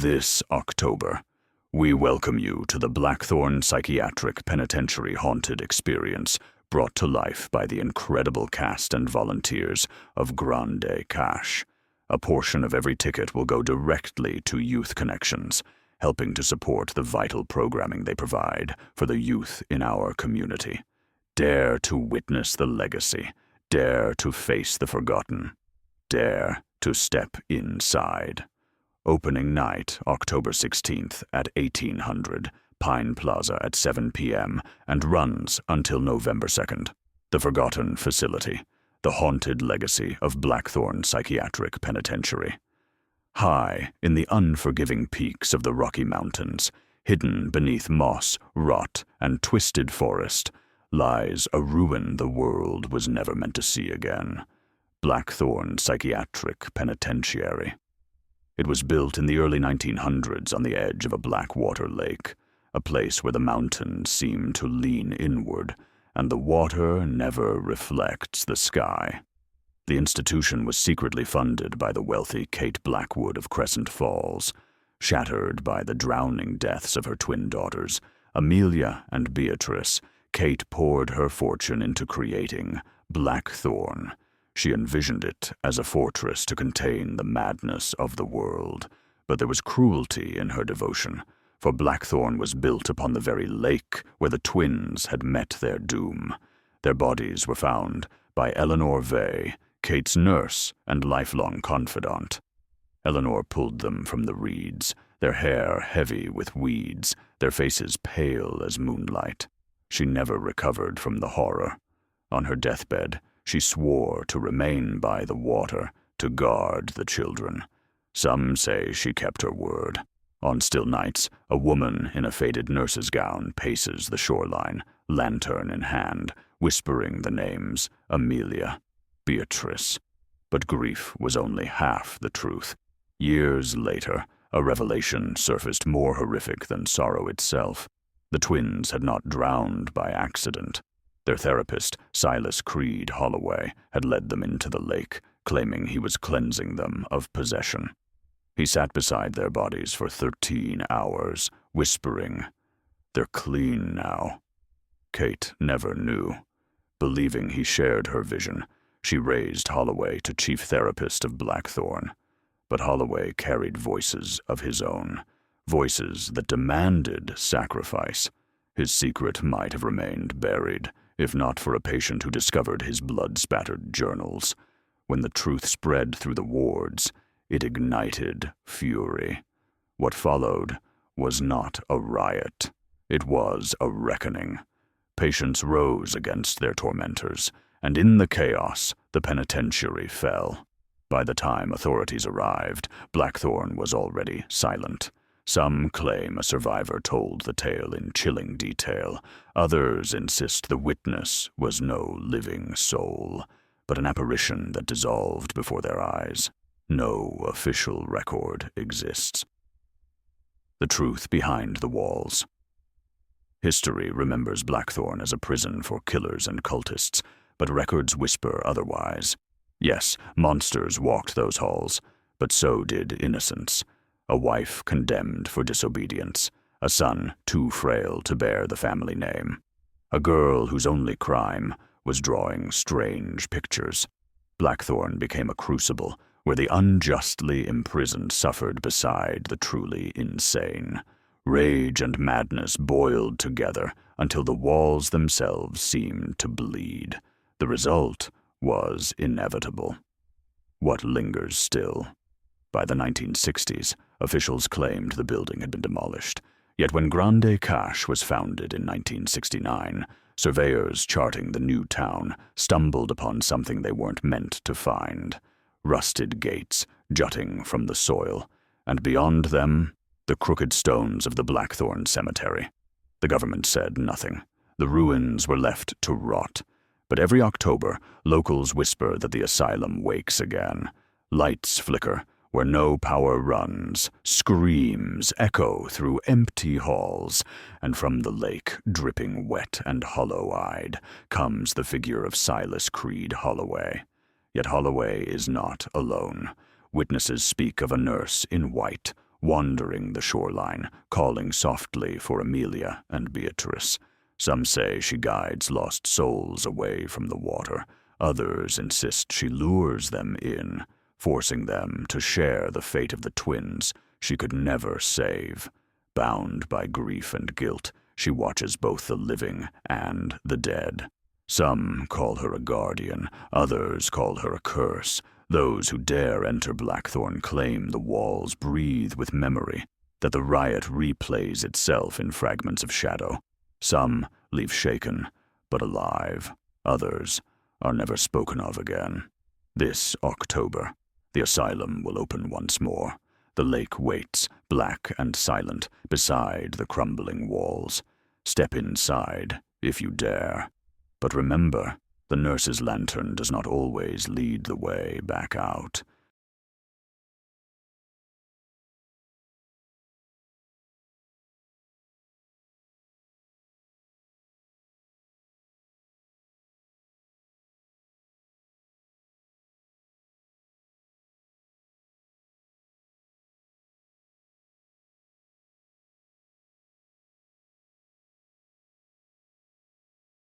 This October, we welcome you to the Blackthorn Psychiatric Penitentiary Haunted Experience, brought to life by the incredible cast and volunteers of Grande Cash. A portion of every ticket will go directly to Youth Connections, helping to support the vital programming they provide for the youth in our community. Dare to witness the legacy. Dare to face the forgotten. Dare to step inside. Opening night, October 16th at 1800, Pine Plaza at 7 p.m. and runs until November 2nd. The Forgotten Facility, the haunted legacy of Blackthorn Psychiatric Penitentiary. High in the unforgiving peaks of the Rocky Mountains, hidden beneath moss, rot, and twisted forest, lies a ruin the world was never meant to see again. Blackthorn Psychiatric Penitentiary. It was built in the early 1900s on the edge of a blackwater lake, a place where the mountains seem to lean inward, and the water never reflects the sky. The institution was secretly funded by the wealthy Kate Blackwood of Crescent Falls. Shattered by the drowning deaths of her twin daughters, Amelia and Beatrice, Kate poured her fortune into creating Blackthorn. She envisioned it as a fortress to contain the madness of the world, but there was cruelty in her devotion, for Blackthorn was built upon the very lake where the twins had met their doom. Their bodies were found by Eleanor Vey, Kate's nurse and lifelong confidant. Eleanor pulled them from the reeds, their hair heavy with weeds, their faces pale as moonlight. She never recovered from the horror. On her deathbed, she swore to remain by the water, to guard the children. Some say she kept her word. On still nights, a woman in a faded nurse's gown paces the shoreline, lantern in hand, whispering the names Amelia, Beatrice. But grief was only half the truth. Years later, a revelation surfaced more horrific than sorrow itself. The twins had not drowned by accident. Their therapist, Silas Creed Holloway, had led them into the lake, claiming he was cleansing them of possession. He sat beside their bodies for 13 hours, whispering, "They're clean now." Kate never knew. Believing he shared her vision, she raised Holloway to chief therapist of Blackthorn. But Holloway carried voices of his own, voices that demanded sacrifice. His secret might have remained buried, if not for a patient who discovered his blood-spattered journals. When the truth spread through the wards, it ignited fury. What followed was not a riot. It was a reckoning. Patients rose against their tormentors, and in the chaos, the penitentiary fell. By the time authorities arrived, Blackthorn was already silent. Some claim a survivor told the tale in chilling detail. Others insist the witness was no living soul, but an apparition that dissolved before their eyes. No official record exists. The truth behind the walls. History remembers Blackthorn as a prison for killers and cultists, but records whisper otherwise. Yes, monsters walked those halls, but so did innocence. A wife condemned for disobedience, a son too frail to bear the family name, a girl whose only crime was drawing strange pictures. Blackthorn became a crucible where the unjustly imprisoned suffered beside the truly insane. Rage and madness boiled together until the walls themselves seemed to bleed. The result was inevitable. What lingers still? By the 1960s, officials claimed the building had been demolished. Yet when Grande Cash was founded in 1969, surveyors charting the new town stumbled upon something they weren't meant to find. Rusted gates jutting from the soil, and beyond them, the crooked stones of the Blackthorn Cemetery. The government said nothing. The ruins were left to rot. But every October, locals whisper that the asylum wakes again. Lights flicker where no power runs, screams echo through empty halls, and from the lake, dripping wet and hollow-eyed, comes the figure of Silas Creed Holloway. Yet Holloway is not alone. Witnesses speak of a nurse in white, wandering the shoreline, calling softly for Amelia and Beatrice. Some say she guides lost souls away from the water. Others insist she lures them in, forcing them to share the fate of the twins she could never save. Bound by grief and guilt, she watches both the living and the dead. Some call her a guardian, others call her a curse. Those who dare enter Blackthorn claim the walls breathe with memory, that the riot replays itself in fragments of shadow. Some leave shaken, but alive. Others are never spoken of again. This October, the asylum will open once more. The lake waits, black and silent, beside the crumbling walls. Step inside, if you dare. But remember, the nurse's lantern does not always lead the way back out.